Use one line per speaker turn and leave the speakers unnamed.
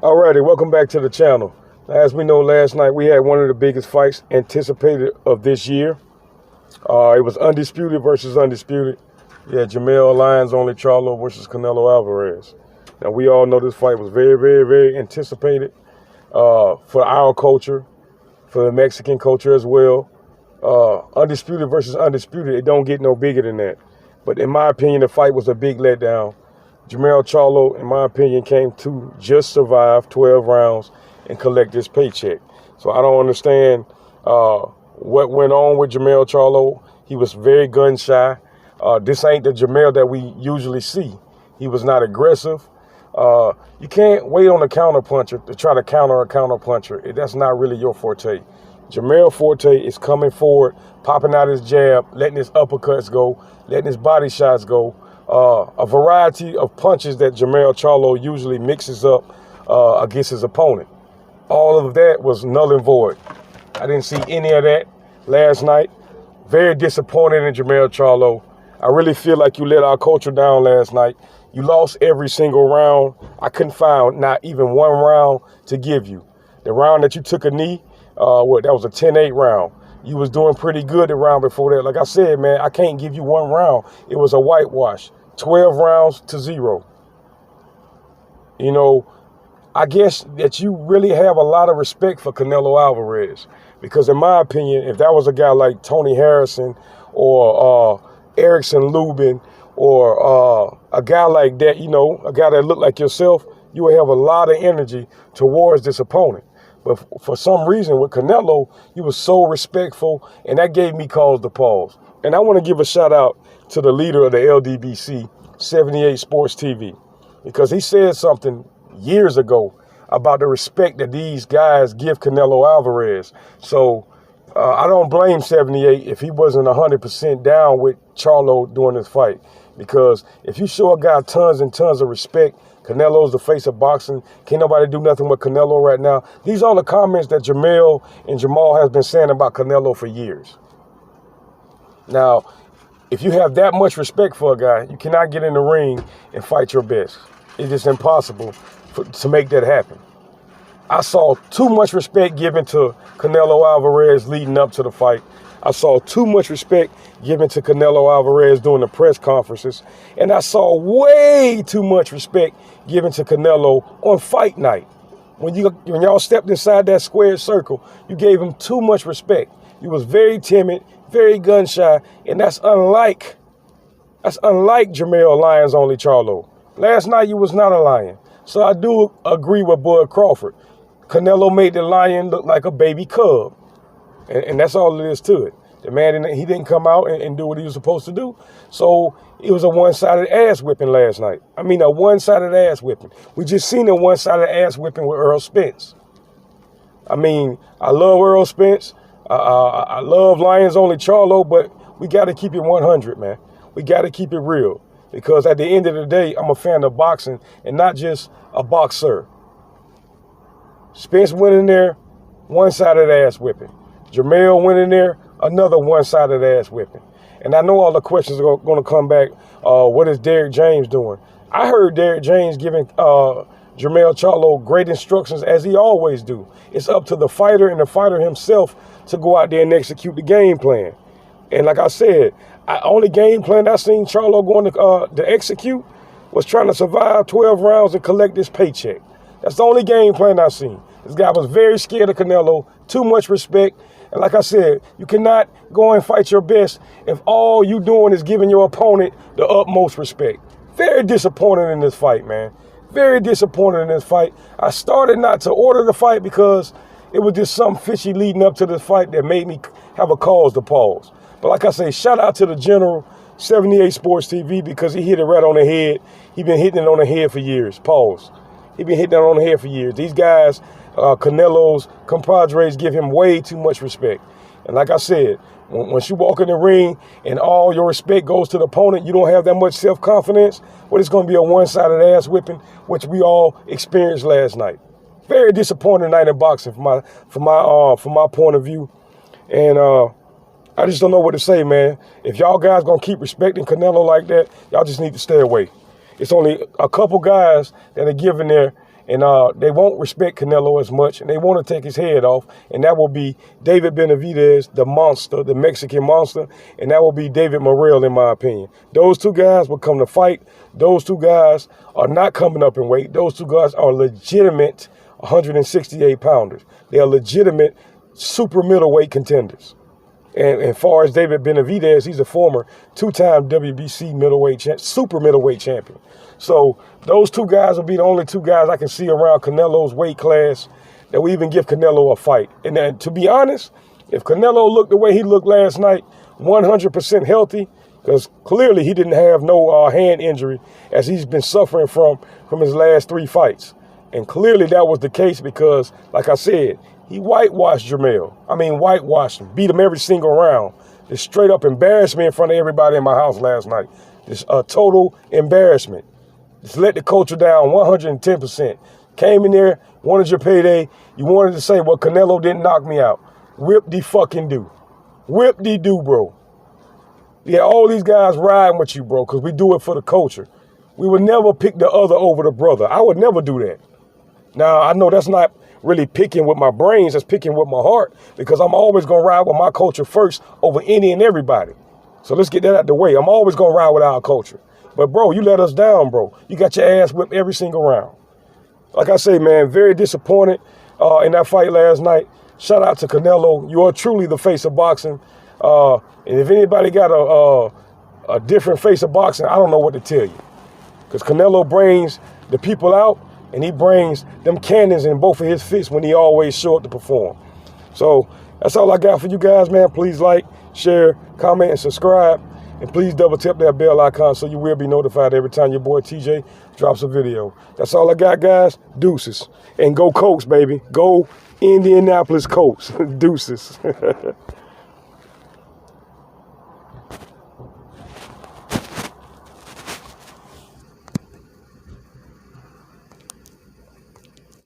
Alrighty, welcome back to the channel. As we know, last night we had one of the biggest fights anticipated of this year. It was Undisputed versus Undisputed. Yeah, Jermell Lions only CHARLO versus Canelo Alvarez. Now we all know this fight was very, very, very anticipated for our culture, for the Mexican culture as well. Undisputed versus Undisputed, it don't get no bigger than that. But in my opinion, the fight was a big letdown. Jermell CHARLO, in my opinion, came to just survive 12 rounds and collect his paycheck. So I don't understand what went on with Jermell CHARLO. He was very gun shy. This ain't the Jermell that we usually see. He was not aggressive. You can't wait on a counterpuncher to try to counter a counterpuncher. That's not really your forte. Jermell's forte is coming forward, popping out his jab, letting his uppercuts go, letting his body shots go. A variety of punches that Jermell CHARLO usually mixes up against his opponent. All of that was null and void. I didn't see any of that last night. Very disappointed in Jermell CHARLO. I really feel like you let our culture down last night. You lost every single round. I couldn't find not even one round to give you. The round that you took a knee, that was a 10-8 round. You was doing pretty good the round before that. Like I said, man, I can't give you one round. It was a whitewash. 12 rounds to 0. You know, I guess that you really have a lot of respect for Canelo Alvarez. Because in my opinion, if that was a guy like Tony Harrison or Erickson Lubin or a guy like that, you know, a guy that looked like yourself, you would have a lot of energy towards this opponent. But for some reason with Canelo, he was so respectful, and that gave me cause to pause. And I want to give a shout out to the leader of the LDBC, 78 Sports TV, because he said something years ago about the respect that these guys give Canelo Alvarez. So I don't blame 78 if he wasn't 100% down with CHARLO during this fight, because if you show a guy tons and tons of respect, Canelo's the face of boxing. Can't nobody do nothing with Canelo right now. These are the comments that Jermell and Jamal has been saying about Canelo for years. Now, if you have that much respect for a guy, you cannot get in the ring and fight your best. It's just impossible to make that happen. I saw too much respect given to Canelo Alvarez leading up to the fight. I saw too much respect given to Canelo Alvarez during the press conferences. And I saw way too much respect given to Canelo on fight night. When y'all stepped inside that squared circle, you gave him too much respect. You was very timid, very gun shy, and that's unlike Jermell Lions only CHARLO. Last night you was not a lion. So I do agree with Bud Crawford. Canelo made the lion look like a baby cub. And that's all it is to it. The man, he didn't come out and do what he was supposed to do. So it was a one-sided ass whipping last night. I mean, a one-sided ass whipping. We just seen a one-sided ass whipping with Earl Spence. I mean, I love Earl Spence. I love Lions only CHARLO, but we got to keep it 100, man. We got to keep it real. Because at the end of the day, I'm a fan of boxing and not just a boxer. Spence went in there, one-sided ass whipping. Jermell went in there, another one-sided ass whipping. And I know all the questions are going to come back. What is Derrick James doing? I heard Derrick James giving Jermell CHARLO great instructions, as he always do. It's up to the fighter and the fighter himself to go out there and execute the game plan. And like I said, only game plan I seen CHARLO going to execute was trying to survive 12 rounds and collect this paycheck. That's the only game plan I seen. This guy was very scared of Canelo, too much respect. And like I said, you cannot go and fight your best if all you doing is giving your opponent the utmost respect. Very disappointed in this fight, man. Very disappointed in this fight. I started not to order the fight because it was just something fishy leading up to this fight that made me have a cause to pause. But like I say, shout out to the general, 78 Sports TV, because he hit it right on the head. He been hitting it on the head for years. Pause. He been hitting it on the head for years. These guys, Canelo's compadres, give him way too much respect. And like I said, once you walk in the ring and all your respect goes to the opponent, you don't have that much self-confidence, well, it's going to be a one-sided ass whipping, which we all experienced last night. Very disappointing night in boxing from my point of view. And I just don't know what to say, man. If y'all guys going to keep respecting Canelo like that, y'all just need to stay away. It's only a couple guys that are giving there And they won't respect Canelo as much, and they want to take his head off, and that will be David Benavidez, the monster, the Mexican monster, and that will be David Morrell, in my opinion. Those two guys will come to fight. Those two guys are not coming up in weight. Those two guys are legitimate 168-pounders. They are legitimate super middleweight contenders. And as far as David Benavidez, he's a former two-time WBC super middleweight champion. So those two guys will be the only two guys I can see around Canelo's weight class that will even give Canelo a fight. And then, to be honest, if Canelo looked the way he looked last night, 100% healthy, because clearly he didn't have no hand injury as he's been suffering from his last 3 fights. And clearly that was the case because, like I said, he whitewashed Jermell. I mean, whitewashed him, beat him every single round. Just straight up embarrassed me in front of everybody in my house last night. Just a total embarrassment. Just let the culture down 110%. Came in there, wanted your payday. You wanted to say, well, Canelo didn't knock me out. Whip-de-fucking-do. Whip-de-do, bro. Yeah, all these guys riding with you, bro, because we do it for the culture. We would never pick the other over the brother. I would never do that. Now, I know that's not really picking with my brains, that's picking with my heart, because I'm always going to ride with my culture first over any and everybody. So let's get that out the way. I'm always going to ride with our culture. But, bro, you let us down, bro. You got your ass whipped every single round. Like I say, man, very disappointed in that fight last night. Shout out to Canelo. You are truly the face of boxing. And if anybody got a different face of boxing, I don't know what to tell you. Because Canelo brings the people out, and he brings them cannons in both of his fists when he always show up to perform. So that's all I got for you guys, man. Please like, share, comment, and subscribe. And please double tap that bell icon so you will be notified every time your boy TJ drops a video. That's all I got, guys. Deuces. And go Colts, baby. Go Indianapolis Colts. Deuces.